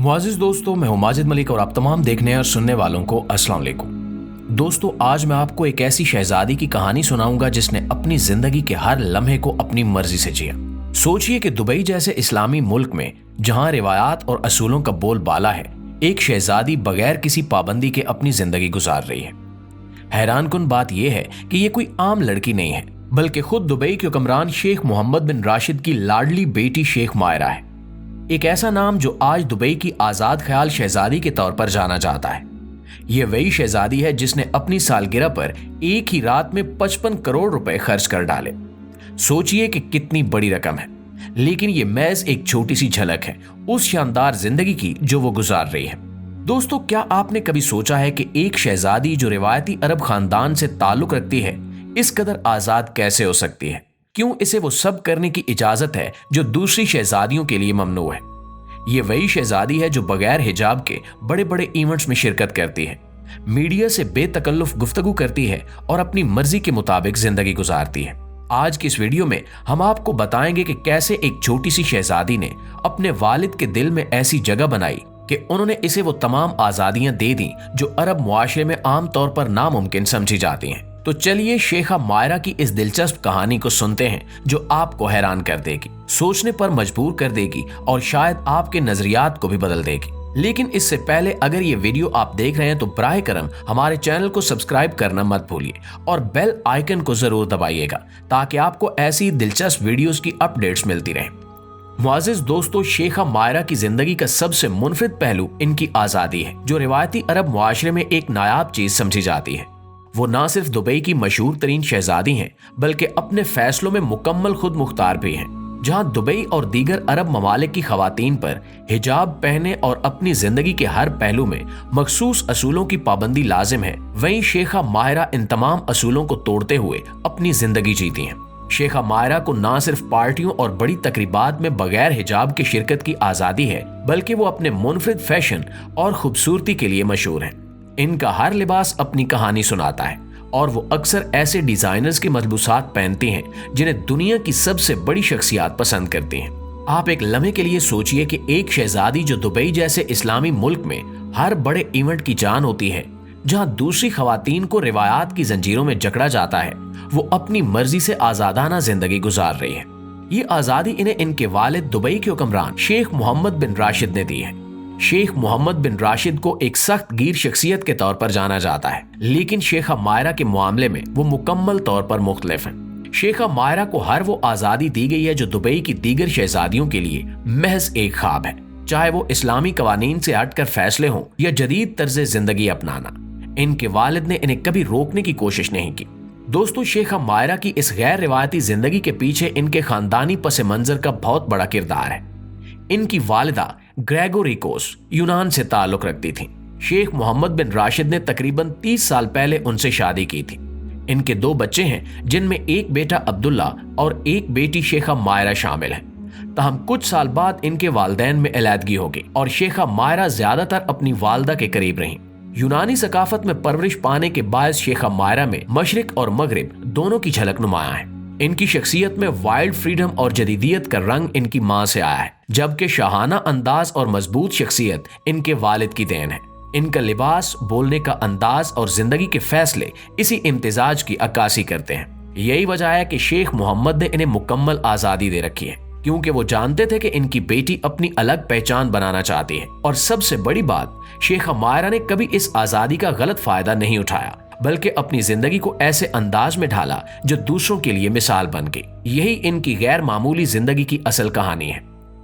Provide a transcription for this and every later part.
मुआजिज दोस्तों, मैं हूं माजिद मलिक और आप तमाम देखने और सुनने वालों को अस्सलाम वालेकुम। दोस्तों, आज मैं आपको एक ऐसी शहजादी की कहानी सुनाऊंगा जिसने अपनी जिंदगी के हर लम्हे को अपनी मर्जी से जिया। सोचिए कि दुबई जैसे इस्लामी मुल्क में जहां रिवायात और असूलों का बोलबाला है, एक शहजादी बगैर किसी पाबंदी के अपनी जिंदगी गुजार रही है। हैरानकुन बात यह है कि ये कोई आम लड़की नहीं है, बल्कि खुद दुबई के हुक्मरान शेख मोहम्मद बिन राशिद की लाडली बेटी शेख मायरा है। एक ऐसा नाम जो आज दुबई की आजाद ख्याल शहजादी के तौर पर जाना जाता है। ये वही शहजादी है जिसने अपनी सालगिरह पर एक ही रात में 55 करोड़ रुपए खर्च कर डाले। सोचिए कि कितनी बड़ी रकम है, लेकिन ये महज एक छोटी सी झलक है उस शानदार जिंदगी की जो वो गुजार रही है। दोस्तों, क्या आपने कभी सोचा है कि एक शहजादी जो रिवायती अरब खानदान से ताल्लुक रखती है, इस कदर आजाद कैसे हो सकती है? क्यों इसे वो सब करने की इजाजत है जो दूसरी शहजादियों के लिए ममनू है? ये वही शहजादी है जो बगैर हिजाब के बड़े बड़े इवेंट्स में शिरकत करती है, मीडिया से बेतकल्लुफ गुफ्तगू करती है और अपनी मर्जी के मुताबिक जिंदगी गुजारती है। आज की इस वीडियो में हम आपको बताएंगे कि कैसे एक छोटी सी शहजादी ने अपने वालिद के दिल में ऐसी जगह बनाई कि उन्होंने इसे वो तमाम आजादियां दे दी जो अरब मुआशरे में आम तौर पर नामुमकिन समझी जाती हैं। तो चलिए शेखा मायरा की इस दिलचस्प कहानी को सुनते हैं जो आपको हैरान कर देगी, सोचने पर मजबूर कर देगी और शायद आपके नजरियात को भी बदल देगी। लेकिन इससे पहले अगर ये वीडियो आप देख रहे हैं तो बराए करम हमारे चैनल को सब्सक्राइब करना मत भूलिए और बेल आइकन को जरूर दबाइएगा ताकि आपको ऐसी दिलचस्प वीडियोस की अपडेट्स मिलती रहें। मुआजिज दोस्तों, शेखा मायरा की जिंदगी का सबसे मुनफरिद पहलू इनकी आजादी है, जो रिवायती अरब मुआशरे में एक नायाब चीज समझी जाती है। वो ना सिर्फ दुबई की मशहूर तरीन शहजादी हैं, बल्कि अपने फैसलों में मुकम्मल खुद मुख्तार भी हैं। जहां दुबई और दीगर अरब ममालिक की खवातीन पर हिजाब पहने और अपनी जिंदगी के हर पहलू में मखसूस असूलों की पाबंदी लाजिम है, वहीं शेखा मायरा इन तमाम असूलों को तोड़ते हुए अपनी जिंदगी जीती हैं। शेखा मायरा को ना सिर्फ पार्टियों और बड़ी तकरीबात में बगैर हिजाब के शिरकत की आजादी है, बल्कि वो अपने मुनफरिद फैशन और खूबसूरती के लिए मशहूर हैं। इनका हर लिबास अपनी कहानी सुनाता है और वो अक्सर ऐसे डिजाइनर्स के मलबूसात पहनती हैं जिन्हें दुनिया की सबसे बड़ी शख्सियात पसंद करती हैं। आप एक लम्हे के लिए सोचिए कि एक शहजादी जो दुबई जैसे इस्लामी मुल्क में हर बड़े इवेंट की जान होती है, जहां दूसरी खवातीन को रिवायात की जंजीरों में जकड़ा जाता है, वो अपनी मर्जी से आजादाना जिंदगी गुजार रही है। ये आजादी इन्हें इनके वालिद दुबई के हुक्मरान शेख मोहम्मद बिन राशिद ने दी है। शेख मोहम्मद बिन राशिद को एक सख्त गीर शख्सियत के तौर पर जाना जाता है, लेकिन शेखा मायरा के मामले में वो मुकम्मल तौर पर मुख्तलिफ है। शेखा मायरा को हर वो आजादी दी गई है जो दुबई की दीगर शहजादियों के लिए महज एक ख्वाब है, चाहे वो इस्लामी कवानीन से हटकर फैसले हों या जदीद तर्ज जिंदगी अपनाना। इनके वालिद ने इन्हें कभी रोकने की कोशिश नहीं की। दोस्तों, शेखा मायरा की इस गैर रिवायती जिंदगी के पीछे इनके खानदानी पस मंजर का बहुत बड़ा किरदार है। इनकी वालिदा ग्रेगोरिकोस यूनान से ताल्लुक रखती थी। शेख मोहम्मद बिन राशिद ने तकरीबन 30 साल पहले उनसे शादी की थी। इनके 2 बच्चे हैं, जिनमें एक बेटा अब्दुल्ला और एक बेटी शेखा मायरा शामिल है। ताहम कुछ साल बाद इनके वालिदैन में अलहदगी हो गई और शेखा मायरा ज्यादातर अपनी वालदा के करीब रहीं। यूनानी सकाफत में परवरिश पाने के बायस शेखा मायरा में मशरिक और मगरिब दोनों की झलक नुमाया है। इनकी शख्सियत में वाइल्ड फ्रीडम और जदीदियत का रंग इनकी मां से आया है, जबकि शाहाना अंदाज और मजबूत शख्सियत इनके वालिद की देन है। इनका लिबास, बोलने का अंदाज और जिंदगी के फैसले इसी इम्तिजाज की अक्कासी करते हैं। यही वजह है कि शेख मोहम्मद ने इन्हें मुकम्मल आजादी दे रखी है, क्योंकि वो जानते थे कि इनकी बेटी अपनी अलग पहचान बनाना चाहती है। और सबसे बड़ी बात, शेखा मायरा ने कभी इस आजादी का गलत फायदा नहीं उठाया, बल्कि अपनी जिंदगी को ऐसे अंदाज में ढाला जो दूसरों के लिए मिसाल बन गई। यही इनकी गैर मामूली जिंदगी की असल कहानी है।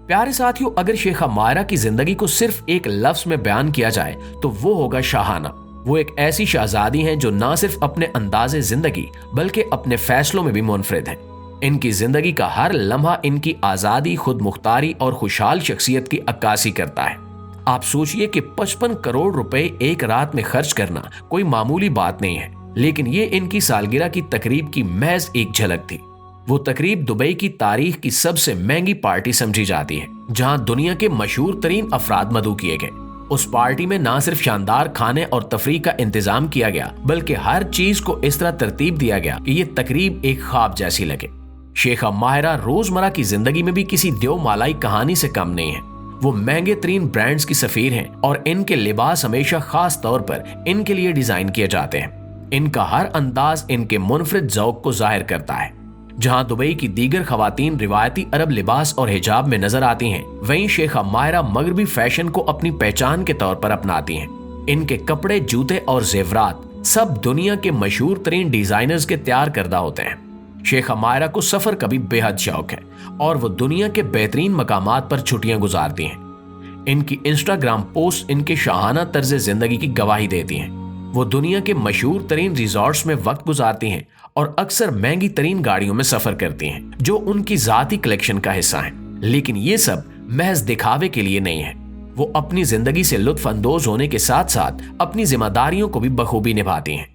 प्यारे साथियों, अगर शेखा मायरा की जिंदगी को सिर्फ एक लफ्ज में बयान किया जाए तो वो होगा शाहाना। वो एक ऐसी शहजादी हैं जो ना सिर्फ अपने अंदाजे जिंदगी बल्कि अपने फैसलों में भी मुनफरिद हैं। इनकी जिंदगी का हर लम्हा इनकी आजादी, खुद मुख्तारी और खुशहाल शख्सियत की अक्कासी करता है। आप सोचिए कि 55 करोड़ रुपए एक रात में खर्च करना कोई मामूली बात नहीं है, लेकिन ये इनकी सालगिरह की तकरीब की महज एक झलक थी। वो तकरीब दुबई की तारीख की सबसे महंगी पार्टी समझी जाती है, जहां दुनिया के मशहूर तरीन अफराद मदऊ किए गए। उस पार्टी में ना सिर्फ शानदार खाने और तफरीह का इंतजाम किया गया, बल्कि हर चीज को इस तरह तरतीब दिया गया कि ये तकरीब एक ख्वाब जैसी लगे। शेखा मायरा रोजमर्रा की जिंदगी में भी किसी देव मालाई कहानी से कम नहीं है। वो महंगे तरीन ब्रांड्स की सफीर हैं और इनके लिबास हमेशा खास तौर पर इनके लिए डिजाइन किए जाते हैं। इनका हर अंदाज इनके मुनफरिद ज़ौक़ को जाहिर करता है। जहां दुबई की दीगर खवातीन रिवायती अरब लिबास और हिजाब में नजर आती हैं, वहीं शेखा मायरा मगरबी फैशन को अपनी पहचान के तौर पर अपनाती हैं। इनके कपड़े, जूते और जेवरात सब दुनिया के मशहूर तरीन डिजाइनर्स के तैयार करदा होते हैं। शेखा मायरा को सफर का भी बेहद शौक है और वो दुनिया के बेहतरीन मकामात पर छुट्टियां गुजारती हैं। इनकी इंस्टाग्राम पोस्ट इनके शाहाना तर्ज जिंदगी की गवाही देती हैं। वो दुनिया के मशहूर तरीन रिजॉर्ट्स में वक्त गुजारती हैं और अक्सर महंगी तरीन गाड़ियों में सफर करती हैं, जो उनकी जाती कलेक्शन का हिस्सा हैं। लेकिन ये सब महज दिखावे के लिए नहीं है। वो अपनी जिंदगी से लुत्फ अंदोज होने के साथ साथ अपनी जिम्मेदारियों को भी बखूबी निभाती हैं।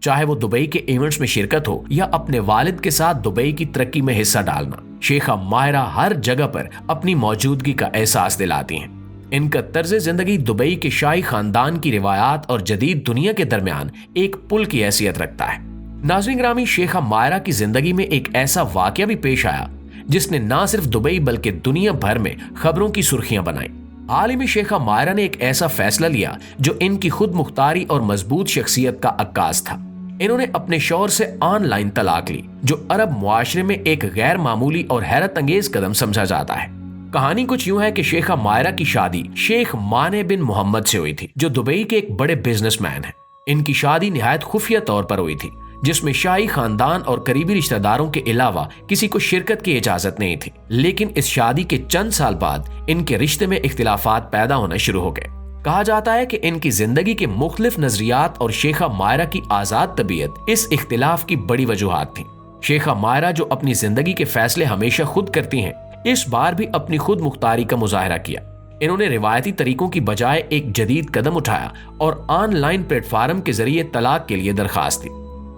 चाहे वो दुबई के इवेंट्स में शिरकत हो या अपने वालिद के साथ दुबई की तरक्की में हिस्सा डालना, शेखा मायरा हर जगह पर अपनी मौजूदगी का एहसास दिलाती हैं। इनका तर्ज जिंदगी दुबई के शाही खानदान की रिवायात और जदीद दुनिया के दरमियान एक पुल की हैसियत रखता है। नाज़रीन ग्रामी, शेखा मायरा की जिंदगी में एक ऐसा वाकया भी पेश आया जिसने न सिर्फ दुबई बल्कि दुनिया भर में खबरों की सुर्खियां बनाई। हाल ही में शेखा मायरा ने एक ऐसा फैसला लिया जो इनकी खुद मुख्तारी और मजबूत शख्सियत का अक्कास था। इन्होंने अपने शौहर से ऑनलाइन तलाक ली, जो अरब मुआशरे में एक गैर मामूली और हैरत अंगेज कदम समझा जाता है। कहानी कुछ यूं है कि शेखा मायरा की शादी शेख माने बिन मोहम्मद से हुई थी, जो दुबई के एक बड़े बिजनेसमैन हैं। इनकी शादी निहायत खुफिया तौर पर हुई थी, जिसमें शाही खानदान और करीबी रिश्तेदारों के अलावा किसी को शिरकत की इजाजत नहीं थी। लेकिन इस शादी के चंद साल बाद इनके रिश्ते में इख्तिलाफात पैदा होना शुरू हो गए। कहा जाता है कि इनकी जिंदगी के मुख्तलिफ नजरियात और शेखा मायरा की आजाद तबीयत इस इख्तिलाफ की बड़ी वजूहात थी। शेखा मायरा, जो अपनी जिंदगी के फैसले हमेशा खुद करती हैं, इस बार भी अपनी खुद मुख्तारी का मुजाहरा किया। इन्होंने रिवायती तरीकों की बजाय एक जदीद कदम उठाया और ऑनलाइन प्लेटफॉर्म के जरिए तलाक के लिए दरखास्त दी।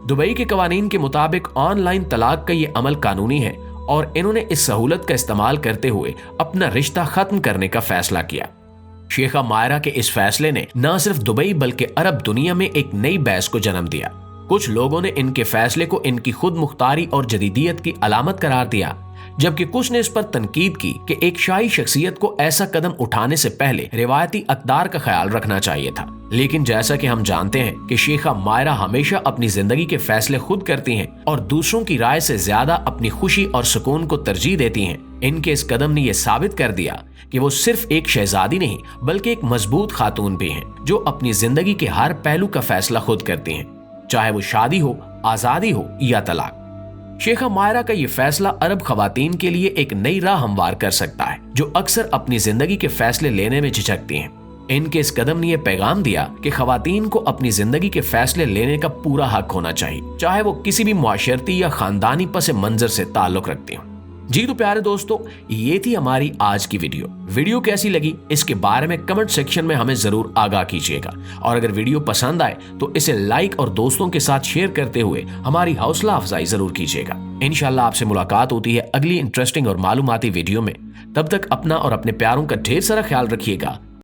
दुबई के कवानीन के मुताबिक ऑनलाइन तलाक का ये अमल कानूनी है और इन्होंने इस सहूलत का इस्तेमाल करते हुए अपना रिश्ता खत्म करने का फैसला किया। शेखा मायरा के इस फैसले ने न सिर्फ दुबई बल्कि अरब दुनिया में एक नई बहस को जन्म दिया। कुछ लोगों ने इनके फैसले को इनकी खुद मुख्तारी और जदीदियत की अलामत करार दिया, जबकि कुछ ने इस पर तनकीद की कि एक शाही शख्सियत को ऐसा कदम उठाने से पहले रिवायती अक़दार का ख्याल रखना चाहिए था। लेकिन जैसा कि हम जानते हैं कि शेखा मायरा हमेशा अपनी जिंदगी के फैसले खुद करती हैं और दूसरों की राय से ज्यादा अपनी खुशी और सुकून को तरजीह देती हैं, इनके इस कदम ने यह साबित कर दिया कि वो सिर्फ एक शहजादी नहीं बल्कि एक मजबूत खातून भी हैं, जो अपनी जिंदगी के हर पहलू का फैसला खुद करती हैं, चाहे वो शादी हो, आजादी हो या तलाक। शेखा मायरा का ये फैसला अरब खवातीन के लिए एक नई राह हमवार कर सकता है, जो अक्सर अपनी जिंदगी के फैसले लेने में झिझकती हैं। इनके इस कदम ने यह पैगाम दिया कि खवातीन को अपनी जिंदगी के फैसले लेने का पूरा हक होना चाहिए, चाहे वो किसी भी मुआशरती या खानदानी पस मंजर से ताल्लुक रखती हो। जी तो प्यारे दोस्तों, ये थी हमारी आज की वीडियो कैसी लगी इसके बारे में कमेंट सेक्शन में हमें जरूर आगाह कीजिएगा, और अगर वीडियो पसंद आए तो इसे लाइक और दोस्तों के साथ शेयर करते हुए हमारी हौसला अफजाई जरूर कीजिएगा। इंशाल्लाह आपसे मुलाकात होती है अगली इंटरेस्टिंग और मालूमाती वीडियो में। तब तक अपना और अपने प्यारों का ढेर सारा ख्याल रखिएगा।